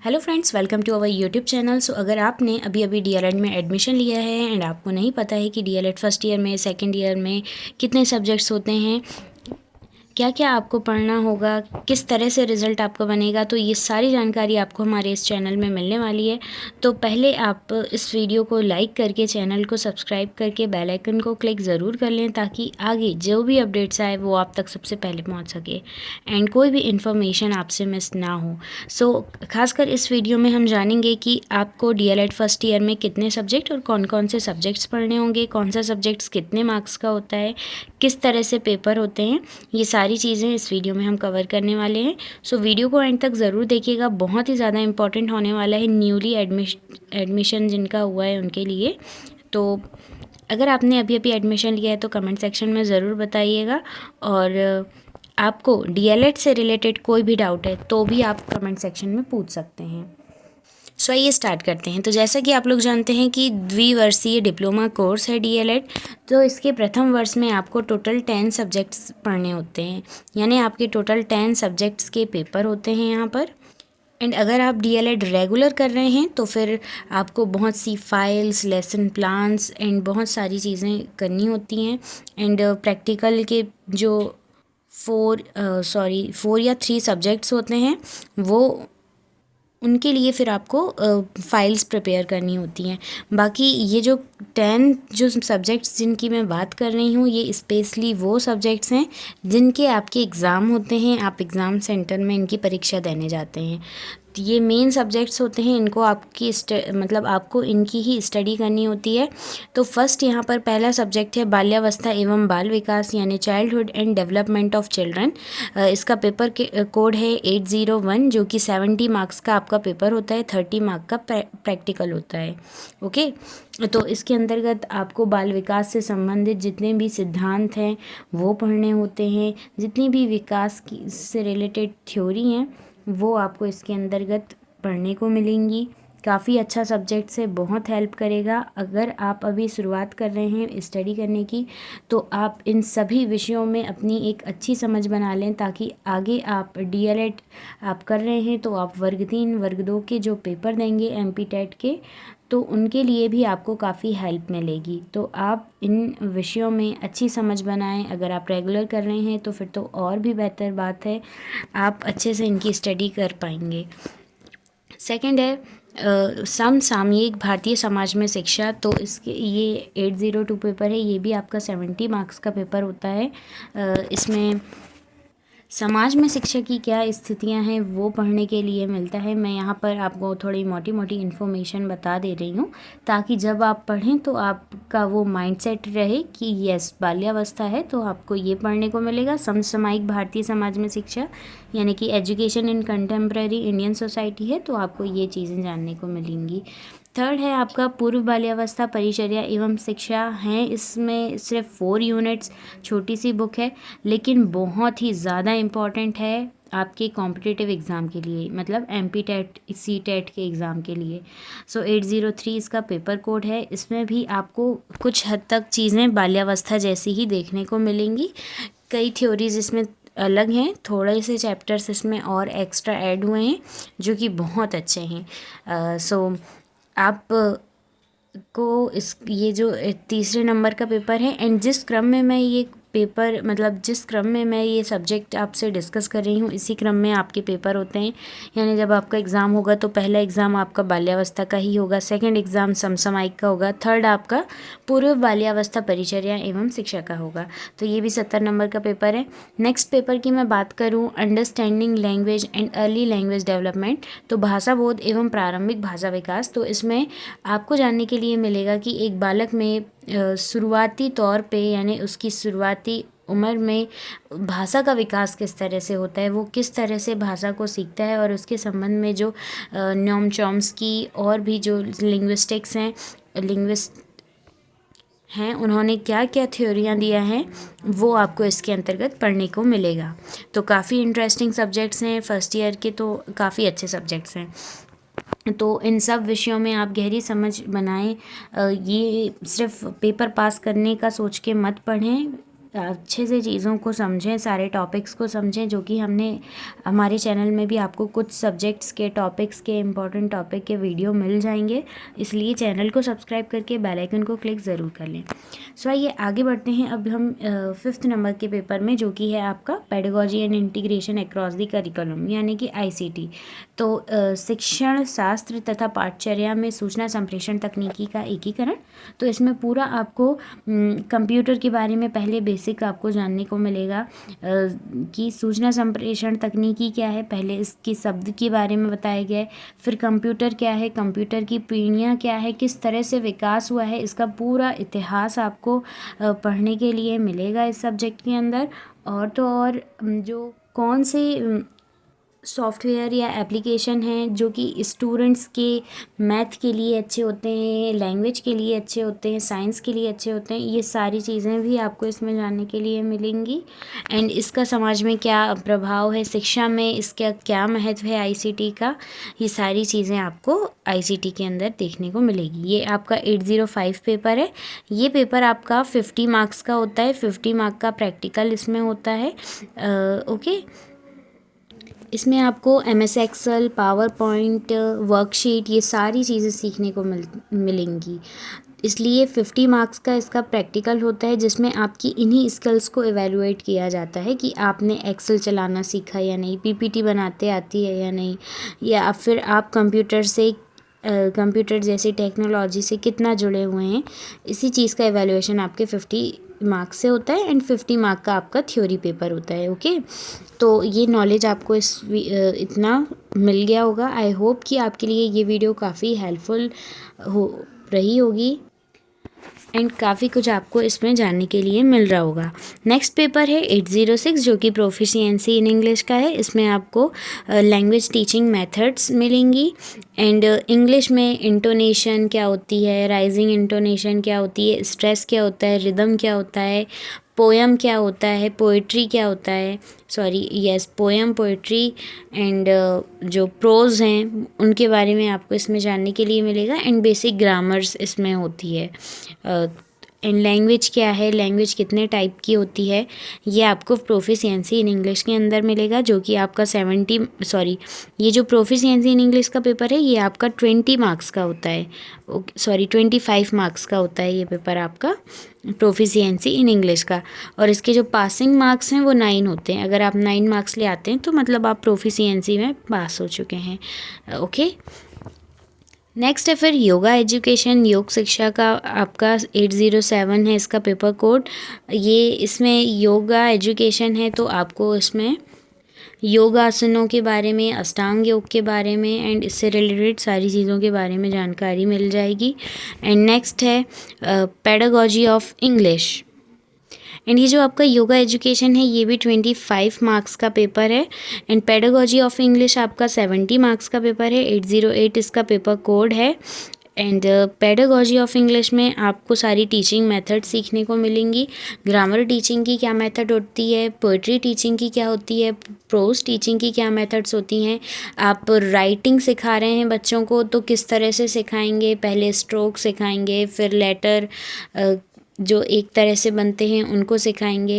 Hello friends, welcome to our YouTube channel. So अगर आपने अभी अभी डीएलएड में एडमिशन लिया है एंड आपको नहीं पता है कि डीएलएड फर्स्ट ईयर में सेकंड ईयर में कितने सब्जेक्ट्स होते हैं, क्या क्या आपको पढ़ना होगा, किस तरह से रिज़ल्ट आपका बनेगा, तो ये सारी जानकारी आपको हमारे इस चैनल में मिलने वाली है। तो पहले आप इस वीडियो को लाइक करके चैनल को सब्सक्राइब करके बेल आइकन को क्लिक ज़रूर कर लें ताकि आगे जो भी अपडेट्स आए वो आप तक सबसे पहले पहुंच सके एंड कोई भी इन्फॉर्मेशन आपसे मिस ना हो। सो खासकर इस वीडियो में हम जानेंगे कि आपको डीएलएड फर्स्ट ईयर में कितने सब्जेक्ट और कौन कौन से सब्जेक्ट्स पढ़ने होंगे, कौन सा सब्जेक्ट्स कितने मार्क्स का होता है, किस तरह से पेपर होते हैं, ये सारी चीज़ें इस वीडियो में हम कवर करने वाले हैं। सो वीडियो को एंड तक ज़रूर देखिएगा, बहुत ही ज़्यादा इंपॉर्टेंट होने वाला है न्यूली एडमिशन जिनका हुआ है उनके लिए। तो अगर आपने अभी अभी एडमिशन लिया है तो कमेंट सेक्शन में ज़रूर बताइएगा, और आपको डीएलएड से रिलेटेड कोई भी डाउट है तो भी आप कमेंट सेक्शन में पूछ सकते हैं। सो आइए स्टार्ट करते हैं। तो जैसा कि आप लोग जानते हैं कि द्विवर्षीय डिप्लोमा कोर्स है डीएलएड। तो इसके प्रथम वर्ष में आपको टोटल 10 सब्जेक्ट्स पढ़ने होते हैं, यानी आपके टोटल 10 सब्जेक्ट्स के पेपर होते हैं यहाँ पर। एंड अगर आप डीएलएड रेगुलर कर रहे हैं तो फिर आपको बहुत सी फाइल्स, लेसन प्लान्स एंड बहुत सारी चीज़ें करनी होती हैं। एंड प्रैक्टिकल के जो 4 या 3 सब्जेक्ट्स होते हैं वो उनके लिए फिर आपको फाइल्स प्रिपेयर करनी होती हैं। बाकी ये जो 10 जो सब्जेक्ट्स जिनकी मैं बात कर रही हूँ, ये स्पेशली वो सब्जेक्ट्स हैं जिनके आपके एग्ज़ाम होते हैं, आप एग्ज़ाम सेंटर में इनकी परीक्षा देने जाते हैं। ये मेन सब्जेक्ट्स होते हैं, इनको आपकी मतलब आपको इनकी ही स्टडी करनी होती है। तो फर्स्ट यहाँ पर पहला सब्जेक्ट है बाल्यावस्था एवं बाल विकास, यानी childhood and development of children. इसका पेपर के कोड है 801, जो कि 70 मार्क्स का आपका पेपर होता है, 30 मार्क का प्रैक्टिकल होता है। ओके, तो इसके अंतर्गत आपको बाल विकास से संबंधित जितने भी सिद्धांत हैं वो पढ़ने होते हैं, जितनी भी विकास की से रिलेटेड थ्योरी हैं वो आपको इसके अंतर्गत पढ़ने को मिलेंगी। काफ़ी अच्छा सब्जेक्ट से बहुत हेल्प करेगा। अगर आप अभी शुरुआत कर रहे हैं स्टडी करने की तो आप इन सभी विषयों में अपनी एक अच्छी समझ बना लें, ताकि आगे आप डीएलएड आप कर रहे हैं तो आप वर्ग 3 वर्ग 2 के जो पेपर देंगे एमपी टेट के, तो उनके लिए भी आपको काफ़ी हेल्प मिलेगी। तो आप इन विषयों में अच्छी समझ बनाएं। अगर आप रेगुलर कर रहे हैं तो फिर तो और भी बेहतर बात है, आप अच्छे से इनकी स्टडी कर पाएंगे। सेकंड है समसामयिक भारतीय समाज में शिक्षा। तो इसके ये 802 पेपर है, ये भी आपका 70 मार्क्स का पेपर होता है। इसमें समाज में शिक्षा की क्या स्थितियां हैं वो पढ़ने के लिए मिलता है। मैं यहाँ पर आपको थोड़ी मोटी मोटी इन्फॉर्मेशन बता दे रही हूँ ताकि जब आप पढ़ें तो आपका वो माइंडसेट रहे कि यस बाल्यावस्था है तो आपको ये पढ़ने को मिलेगा। समसामयिक भारतीय समाज में शिक्षा यानी कि education in contemporary Indian society है, तो आपको ये चीज़ें जानने को मिलेंगी। थर्ड है आपका पूर्व बाल्यावस्था परिचर्या एवं शिक्षा है। इसमें सिर्फ 4 यूनिट्स, छोटी सी बुक है लेकिन बहुत ही ज़्यादा इम्पॉर्टेंट है आपके कॉम्पिटिटिव एग्ज़ाम के लिए, मतलब एमपी टेट सी टेट के एग्ज़ाम के लिए। सो 803 इसका पेपर कोड है। इसमें भी आपको कुछ हद तक चीज़ें बाल्यावस्था जैसी ही देखने को मिलेंगी। कई थ्योरीज इसमें अलग हैं, थोड़े से चैप्टर्स इसमें और एक्स्ट्रा ऐड हुए हैं जो कि बहुत अच्छे हैं। सो आप को इस ये जो तीसरे नंबर का पेपर है, एंड जिस क्रम में मैं ये पेपर मतलब जिस क्रम में मैं ये सब्जेक्ट आपसे डिस्कस कर रही हूँ इसी क्रम में आपके पेपर होते हैं। यानी जब आपका एग्ज़ाम होगा तो पहला एग्ज़ाम आपका बाल्यावस्था का ही होगा, सेकंड एग्ज़ाम समसामयिक का होगा, थर्ड आपका पूर्व बाल्यावस्था परिचर्या एवं शिक्षा का होगा। तो ये भी 70 नंबर का पेपर है। नेक्स्ट पेपर की मैं बात करूँ understanding language and early language development, तो भाषा बोध एवं प्रारंभिक भाषा विकास। तो इसमें आपको जानने के लिए मिलेगा कि एक बालक में शुरुआती तौर पे यानी उसकी शुरुआती उम्र में भाषा का विकास किस तरह से होता है, वो किस तरह से भाषा को सीखता है, और उसके संबंध में जो नोम चॉम्स्की और भी जो लिंग्विस्टिक्स हैं लिंग्विस्ट हैं उन्होंने क्या क्या थ्योरियाँ दिया हैं वो आपको इसके अंतर्गत पढ़ने को मिलेगा। तो काफ़ी इंटरेस्टिंग सब्जेक्ट्स हैं फर्स्ट ईयर के, तो काफ़ी अच्छे सब्जेक्ट्स हैं। तो इन सब विषयों में आप गहरी समझ बनाएं। ये सिर्फ पेपर पास करने का सोच के मत पढ़ें, अच्छे से चीज़ों को समझें, सारे टॉपिक्स को समझें, जो कि हमने हमारे चैनल में भी आपको कुछ सब्जेक्ट्स के टॉपिक्स के इम्पोर्टेंट टॉपिक के वीडियो मिल जाएंगे, इसलिए चैनल को सब्सक्राइब करके बेल आइकन को क्लिक ज़रूर कर लें। सो आइए आगे बढ़ते हैं अब हम 5th नंबर के पेपर में, जो कि है आपका pedagogy and integration across the curriculum यानी कि ICT। तो शिक्षण शास्त्र तथा पाठचर्या में सूचना संप्रेषण तकनीकी का एकीकरण। तो इसमें पूरा आपको कंप्यूटर के बारे में पहले बेसिक आपको जानने को मिलेगा कि सूचना संप्रेषण तकनीकी क्या है, पहले इसकी शब्द के बारे में बताया गया है, फिर कंप्यूटर क्या है, कंप्यूटर की पीढ़ियाँ क्या है, किस तरह से विकास हुआ है, इसका पूरा इतिहास आपको पढ़ने के लिए मिलेगा इस सब्जेक्ट के अंदर। और तो और जो कौन से सॉफ्टवेयर या एप्लीकेशन हैं जो कि स्टूडेंट्स के मैथ के लिए अच्छे होते हैं, लैंग्वेज के लिए अच्छे होते हैं, साइंस के लिए अच्छे होते हैं, ये सारी चीज़ें भी आपको इसमें जानने के लिए मिलेंगी। एंड इसका समाज में क्या प्रभाव है, शिक्षा में इसका क्या महत्व है ICT का, ये सारी चीज़ें आपको ICT के अंदर देखने को मिलेगी। ये आपका 805 पेपर है। ये पेपर आपका 50 मार्क्स का होता है, 50 मार्क का प्रैक्टिकल इसमें होता है। ओके, इसमें आपको MS Excel, PowerPoint, worksheet, ये सारी चीज़ें सीखने को मिलेंगी। इसलिए 50 मार्क्स का इसका प्रैक्टिकल होता है, जिसमें आपकी इन्हीं स्किल्स को एवेलुएट किया जाता है कि आपने एक्सेल चलाना सीखा या नहीं, PPT बनाते आती है या नहीं, या फिर आप कंप्यूटर जैसी टेक्नोलॉजी से कितना जुड़े हुए हैं। इसी चीज़ का एवेलुएशन आपके 50 मार्क्स से होता है एंड 50 मार्क का आपका थ्योरी पेपर होता है। ओके, तो ये नॉलेज आपको इतना मिल गया होगा। आई होप कि आपके लिए ये वीडियो काफ़ी हेल्पफुल हो रही होगी एंड काफ़ी कुछ आपको इसमें जानने के लिए मिल रहा होगा। नेक्स्ट पेपर है 806, जो कि प्रोफिशिएंसी इन इंग्लिश का है। इसमें आपको लैंग्वेज टीचिंग मेथड्स मिलेंगी एंड इंग्लिश में इंटोनेशन क्या होती है, राइजिंग इंटोनेशन क्या होती है, स्ट्रेस क्या होता है, रिदम क्या होता है, पोएम क्या होता है, पोइट्री क्या होता है, पोएम, पोइट्री एंड जो प्रोज हैं उनके बारे में आपको इसमें जानने के लिए मिलेगा एंड बेसिक ग्रामर्स इसमें होती है। एंड लैंग्वेज क्या है, लैंग्वेज कितने टाइप की होती है, ये आपको प्रोफिशिएंसी इन इंग्लिश के अंदर मिलेगा, जो कि आपका ये जो प्रोफिशिएंसी इन इंग्लिश का पेपर है ये आपका 20 मार्क्स का होता है। 25 मार्क्स का होता है ये पेपर आपका प्रोफिशिएंसी इन इंग्लिश का। और इसके जो पासिंग मार्क्स हैं वो 9 होते हैं। अगर आप 9 मार्क्स ले आते हैं तो मतलब आप प्रोफिशिएंसी में पास हो चुके हैं। ओके, नेक्स्ट है फिर योगा एजुकेशन, योग शिक्षा का आपका 807 है इसका पेपर कोड। ये इसमें योगा एजुकेशन है, तो आपको इसमें योगासनों के बारे में, अष्टांग योग के बारे में एंड इससे रिलेटेड सारी चीज़ों के बारे में जानकारी मिल जाएगी। एंड नेक्स्ट है पेडागोजी ऑफ इंग्लिश। एंड ये जो आपका योगा एजुकेशन है ये भी 25 मार्क्स का पेपर है एंड पेडागोजी ऑफ इंग्लिश आपका 70 मार्क्स का पेपर है। 808 इसका पेपर कोड है एंड पेडागोजी ऑफ इंग्लिश में आपको सारी टीचिंग मेथड सीखने को मिलेंगी। ग्रामर टीचिंग की क्या मेथड होती है, पोइट्री टीचिंग की क्या होती है, प्रोज टीचिंग की क्या मेथड्स होती हैं, आप राइटिंग सिखा रहे हैं बच्चों को तो किस तरह से सिखाएंगे, पहले स्ट्रोक सिखाएंगे, फिर लेटर जो एक तरह से बनते हैं उनको सिखाएंगे।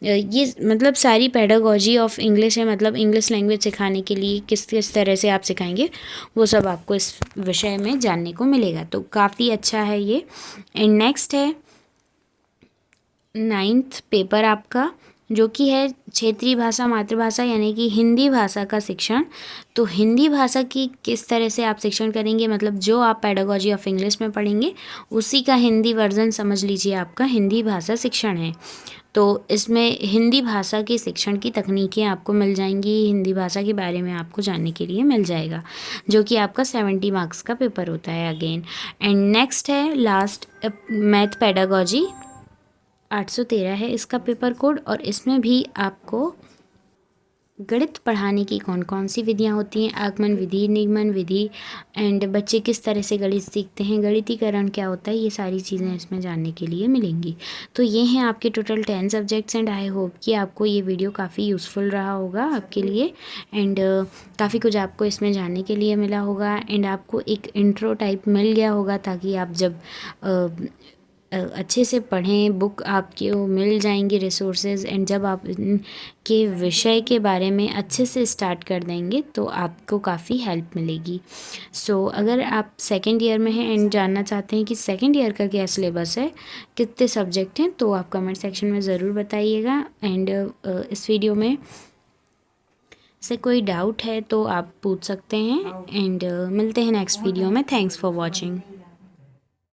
ये मतलब सारी पेडागोजी ऑफ इंग्लिश है, मतलब इंग्लिश लैंग्वेज सिखाने के लिए किस किस तरह से आप सिखाएंगे वो सब आपको इस विषय में जानने को मिलेगा, तो काफ़ी अच्छा है ये। एंड नेक्स्ट है 9th पेपर आपका, जो कि है क्षेत्रीय भाषा मातृभाषा यानी कि हिंदी भाषा का शिक्षण। तो हिंदी भाषा की किस तरह से आप शिक्षण करेंगे, मतलब जो आप पेडागोजी ऑफ इंग्लिश में पढ़ेंगे उसी का हिंदी वर्जन समझ लीजिए आपका हिंदी भाषा शिक्षण है। तो इसमें हिंदी भाषा के शिक्षण की तकनीकें आपको मिल जाएंगी, हिंदी भाषा के बारे में आपको जानने के लिए मिल जाएगा, जो कि आपका 70 मार्क्स का पेपर होता है अगेन। एंड नेक्स्ट है लास्ट मैथ पेडागोजी, 813 है इसका पेपर कोड और इसमें भी आपको गणित पढ़ाने की कौन कौन सी विधियाँ होती हैं, आगमन विधि, निगमन विधि एंड बच्चे किस तरह से गणित सीखते हैं, गणितीकरण क्या होता है, ये सारी चीज़ें इसमें जानने के लिए मिलेंगी। तो ये हैं आपके total 10 subjects and I hope कि आपको ये वीडियो काफ़ी यूज़फुल रहा होगा आपके लिए एंड काफ़ी कुछ आपको इसमें जानने के लिए मिला होगा एंड आपको एक इंट्रो टाइप मिल गया होगा, ताकि आप जब अच्छे से पढ़ें, बुक आपको मिल जाएंगी रिसोर्सेज, एंड जब आप इनके विषय के बारे में अच्छे से स्टार्ट कर देंगे तो आपको काफ़ी हेल्प मिलेगी। सो अगर आप सेकेंड ईयर में हैं एंड जानना चाहते हैं कि सेकेंड ईयर का क्या सिलेबस है, कितने सब्जेक्ट हैं, तो आप कमेंट सेक्शन में ज़रूर बताइएगा। एंड इस वीडियो में से कोई डाउट है तो आप पूछ सकते हैं। एंड मिलते हैं नेक्स्ट वीडियो में। Thanks for watching.